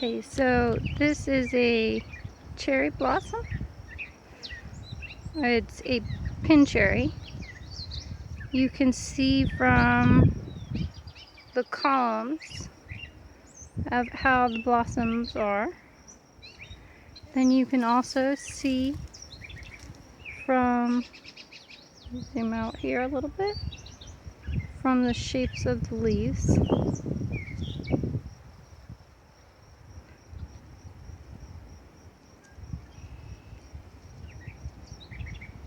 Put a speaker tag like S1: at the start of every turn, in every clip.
S1: Okay, so this is a cherry blossom. It's a pin cherry. You can see from the columns of how the blossoms are. Then you can also see from, zoom out here a little bit, from the shapes of the leaves.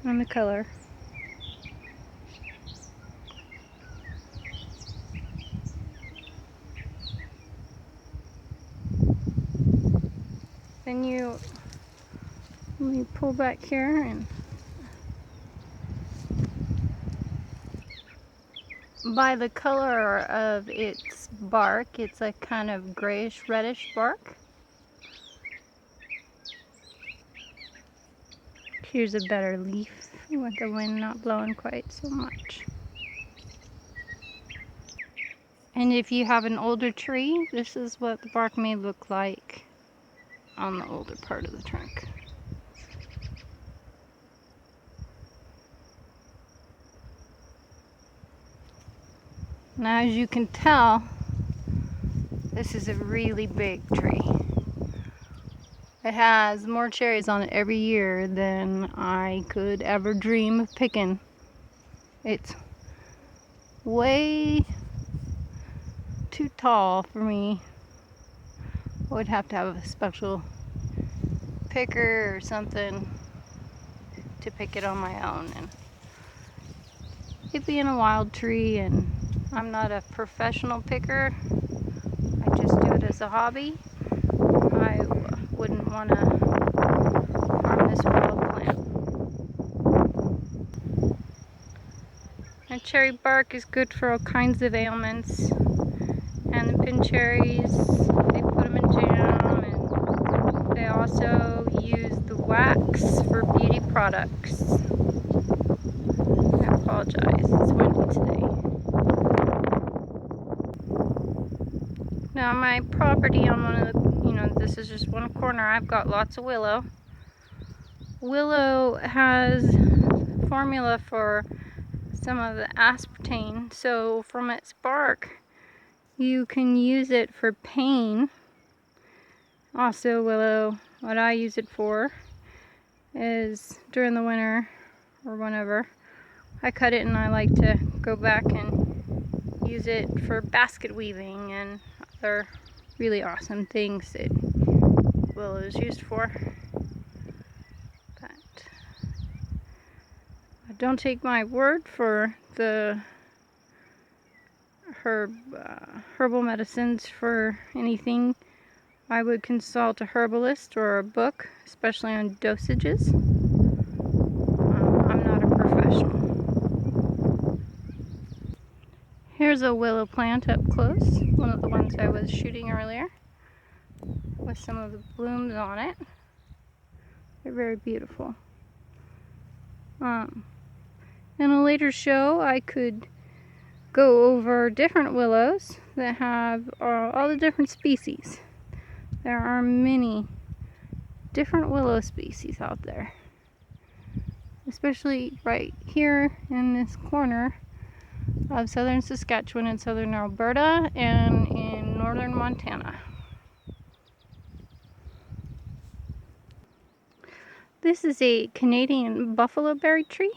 S1: And the color. Then let me pull back here, and by the color of its bark, it's a kind of grayish reddish bark. Here's a better leaf with the wind not blowing quite so much. And if you have an older tree, this is what the bark may look like on the older part of the trunk. Now, as you can tell, this is a really big tree. It has more cherries on it every year than I could ever dream of picking. It's way too tall for me. I would have to have a special picker or something to pick it on my own. And it being a wild tree, and I'm not a professional picker, I just do it as a hobby. I wouldn't want to harm this wild plant. And cherry bark is good for all kinds of ailments. And the pin cherries, they put them in jam, and they also use the wax for beauty products. I apologize, it's windy today. Now, my property on one of the, this is just one corner, I've got lots of willow. Willow has formula for some of the aspartame, so from its bark you can use it for pain. Also, willow, what I use it for is during the winter or whenever I cut it, and I like to go back and use it for basket weaving and other really awesome things that willow is used for. But don't take my word for the herbal medicines for anything. I would consult a herbalist or a book, especially on dosages. I'm not a professional. Here's a willow plant up close, one of the ones I was shooting earlier, with some of the blooms on it. They're very beautiful. In a later show, I could go over different willows that have all the different species. There are many different willow species out there, especially right here in this corner of southern Saskatchewan and southern Alberta and in northern Montana. This is a Canadian buffaloberry tree.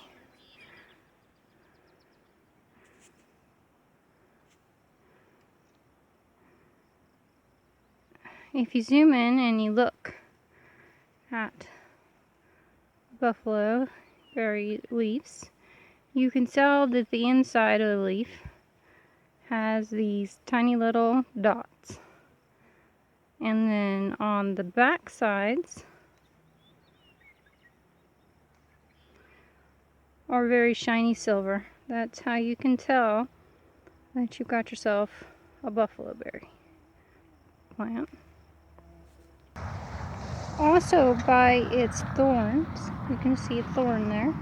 S1: If you zoom in and you look at buffaloberry leaves, you can tell that the inside of the leaf has these tiny little dots. And then on the back sides are very shiny silver. That's how you can tell that you've got yourself a buffaloberry plant. Also, by its thorns, you can see a thorn there,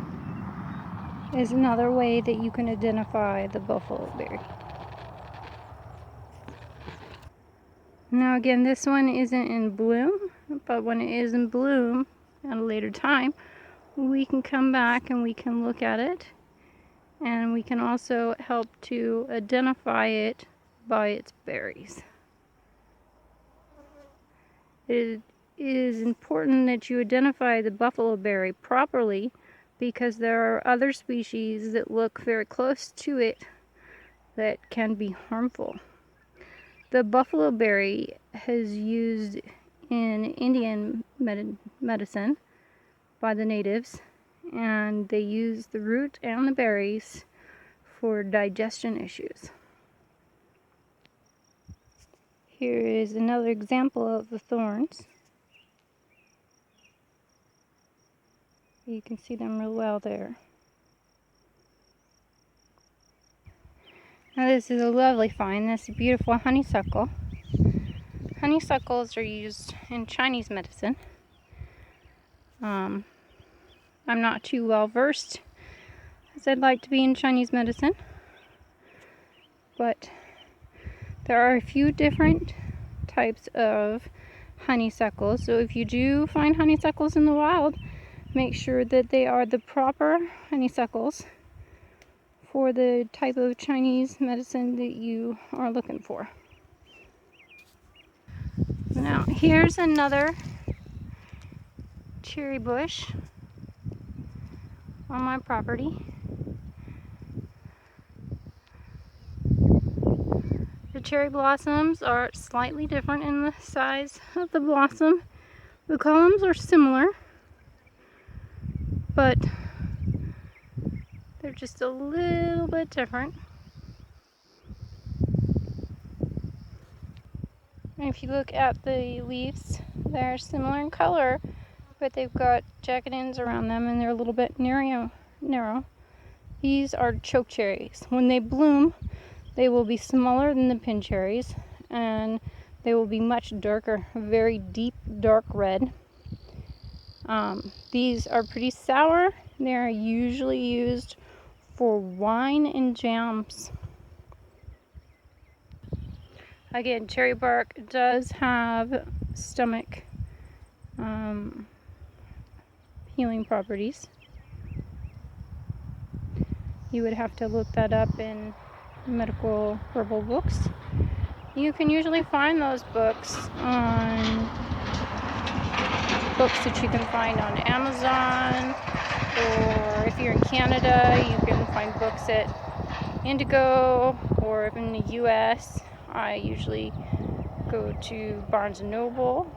S1: is another way that you can identify the buffaloberry. Now again, this one isn't in bloom, but when it is in bloom at a later time, we can come back and we can look at it, and we can also help to identify it by its berries. It is important that you identify the buffaloberry properly, because there are other species that look very close to it that can be harmful. The buffaloberry is used in Indian medicine by the natives, and they use the root and the berries for digestion issues. Here is another example of the thorns. You can see them real well there. Now this is a lovely find. This is a beautiful honeysuckle. Honeysuckles are used in Chinese medicine. I'm not too well versed as I'd like to be in Chinese medicine, but there are a few different types of honeysuckles. So if you do find honeysuckles in the wild, make sure that they are the proper honeysuckles for the type of Chinese medicine that you are looking for. Now here's another cherry bush on my property. The cherry blossoms are slightly different in the size of the blossom. The columns are similar, but they're just a little bit different. And if you look at the leaves, they're similar in color, but they've got jagged ends around them and they're a little bit narrow. These are chokecherries. When they bloom, they will be smaller than the pin cherries, and they will be much darker, very deep dark red. These are pretty sour. They're usually used for wine and jams. Again, cherry bark does have stomach healing properties. You would have to look that up in medical herbal books. You can usually find those books on books that you can find on Amazon, or if you're in Canada, you can find books at Indigo, or in the US, I usually go to Barnes & Noble